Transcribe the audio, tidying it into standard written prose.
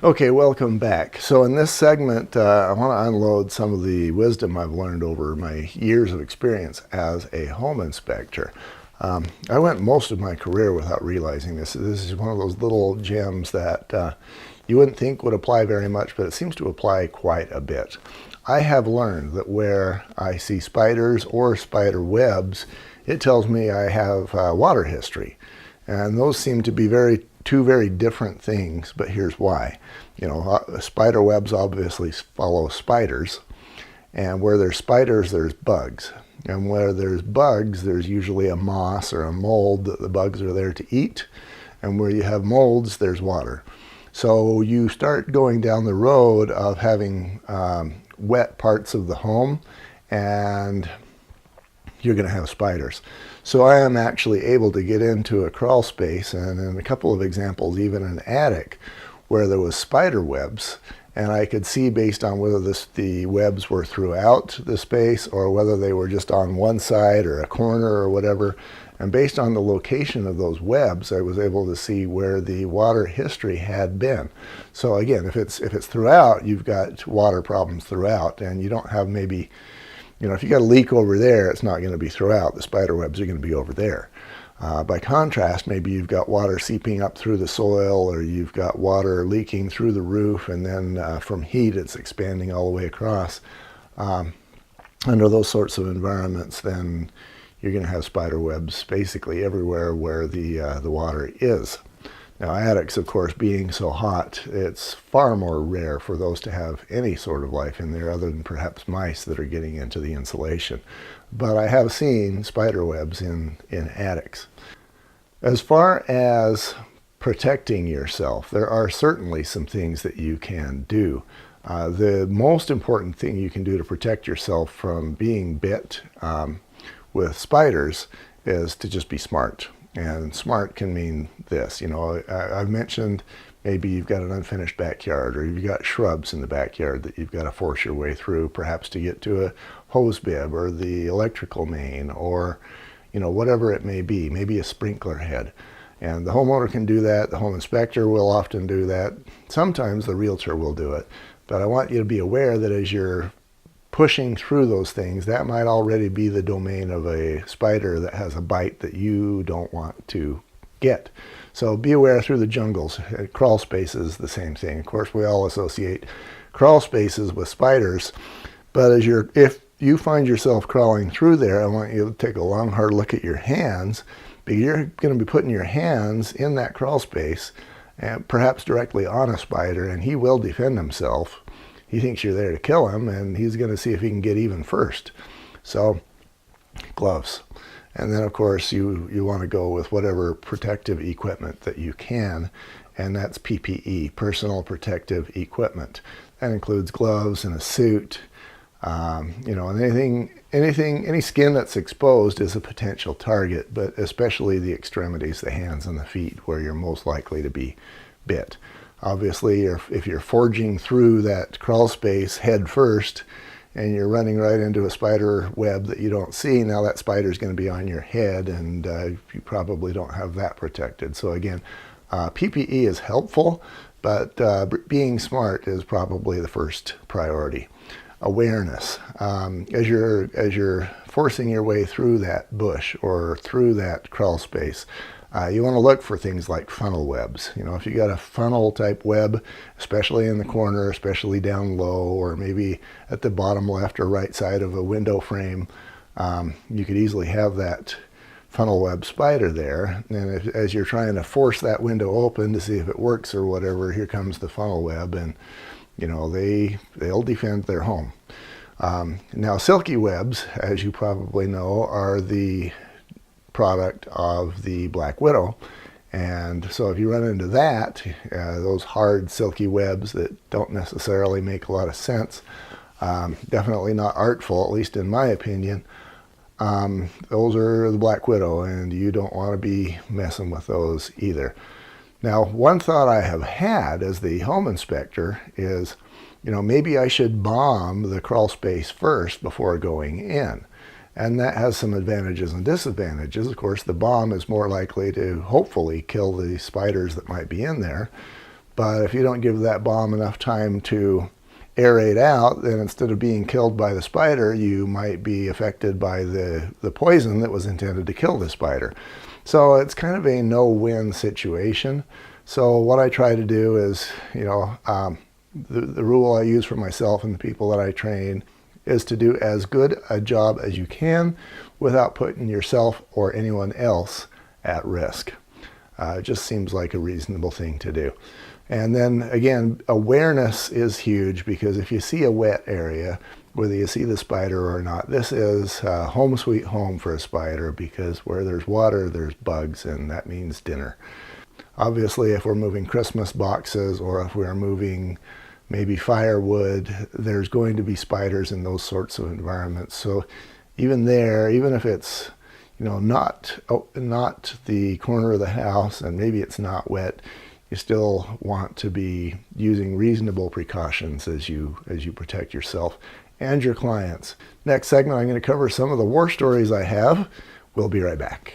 Okay, welcome back. So in this segment, I want to unload some of the wisdom I've learned over my years of experience as a home inspector. I went most of my career without realizing this. This is one of those little gems that you wouldn't think would apply very much, but it seems to apply quite a bit. I have learned that where I see spiders or spider webs, it tells me I have water history. And those seem to be two very different things, but here's why. You know, spider webs obviously follow spiders, and where there's spiders, there's bugs. And where there's bugs, there's usually a moss or a mold that the bugs are there to eat. And where you have molds, there's water. So you start going down the road of having wet parts of the home, and you're going to have spiders. So I am actually able to get into a crawl space, and in a couple of examples, even an attic, where there was spider webs, and I could see based on whether the webs were throughout the space or whether they were just on one side or a corner or whatever. And based on the location of those webs, I was able to see where the water history had been. So again, if it's throughout, you've got water problems throughout, and you don't have maybe, you know, if you got a leak over there, it's not going to be throughout. The spider webs are going to be over there. By contrast, maybe you've got water seeping up through the soil, or you've got water leaking through the roof, and then from heat it's expanding all the way across. Under those sorts of environments, then you're going to have spider webs basically everywhere where the water is. Now, attics, of course, being so hot, it's far more rare for those to have any sort of life in there other than perhaps mice that are getting into the insulation. But I have seen spider webs in attics. As far as protecting yourself, there are certainly some things that you can do. The most important thing you can do to protect yourself from being bit with spiders is to just be smart. And smart can mean this, you know, I've mentioned maybe you've got an unfinished backyard, or you've got shrubs in the backyard that you've got to force your way through, perhaps to get to a hose bib or the electrical main, or, you know, whatever it may be, maybe a sprinkler head. And the homeowner can do that. The home inspector will often do that. Sometimes the realtor will do it. But I want you to be aware that as you're pushing through those things, that might already be the domain of a spider that has a bite that you don't want to get. So be aware through the jungles. Crawl spaces, the same thing. Of course, we all associate crawl spaces with spiders, but if you find yourself crawling through there, I want you to take a long, hard look at your hands, because you're going to be putting your hands in that crawl space, and perhaps directly on a spider, and he will defend himself. He thinks you're there to kill him, and he's going to see if he can get even first. So, gloves. And then, of course, you want to go with whatever protective equipment that you can, and that's PPE, personal protective equipment. That includes gloves and a suit. You know, and any skin that's exposed is a potential target, but especially the extremities, the hands and the feet, where you're most likely to be bit. Obviously, if you're forging through that crawl space head first and you're running right into a spider web that you don't see, now that spider is going to be on your head, and you probably don't have that protected. So again, PPE is helpful, but being smart is probably the first priority. Awareness. As you're forcing your way through that bush or through that crawl space, you want to look for things like funnel webs. You know, if you got a funnel type web, especially in the corner, especially down low, or maybe at the bottom left or right side of a window frame, you could easily have that funnel web spider there. And as you're trying to force that window open to see if it works or whatever, here comes the funnel web, and you know, they'll defend their home. Now, silky webs, as you probably know, are the product of the black widow, and so if you run into that, those hard silky webs that don't necessarily make a lot of sense, definitely not artful, at least in my opinion, those are the black widow, and you don't want to be messing with those either. Now, one thought I have had as the home inspector is, you know, maybe I should bomb the crawl space first before going in. And that has some advantages and disadvantages. Of course, the bomb is more likely to hopefully kill the spiders that might be in there. But if you don't give that bomb enough time to aerate out, then instead of being killed by the spider, you might be affected by the poison that was intended to kill the spider. So it's kind of a no-win situation. So what I try to do is, the rule I use for myself and the people that I train is to do as good a job as you can without putting yourself or anyone else at risk. It just seems like a reasonable thing to do. And then again, awareness is huge, because if you see a wet area, whether you see the spider or not, this is home sweet home for a spider, because where there's water, there's bugs, and that means dinner. Obviously, if we're moving Christmas boxes or if we're moving maybe firewood, there's going to be spiders in those sorts of environments. So even there, even if it's not the corner of the house and maybe it's not wet, you still want to be using reasonable precautions as you protect yourself and your clients. Next segment, I'm going to cover some of the war stories I have. We'll be right back.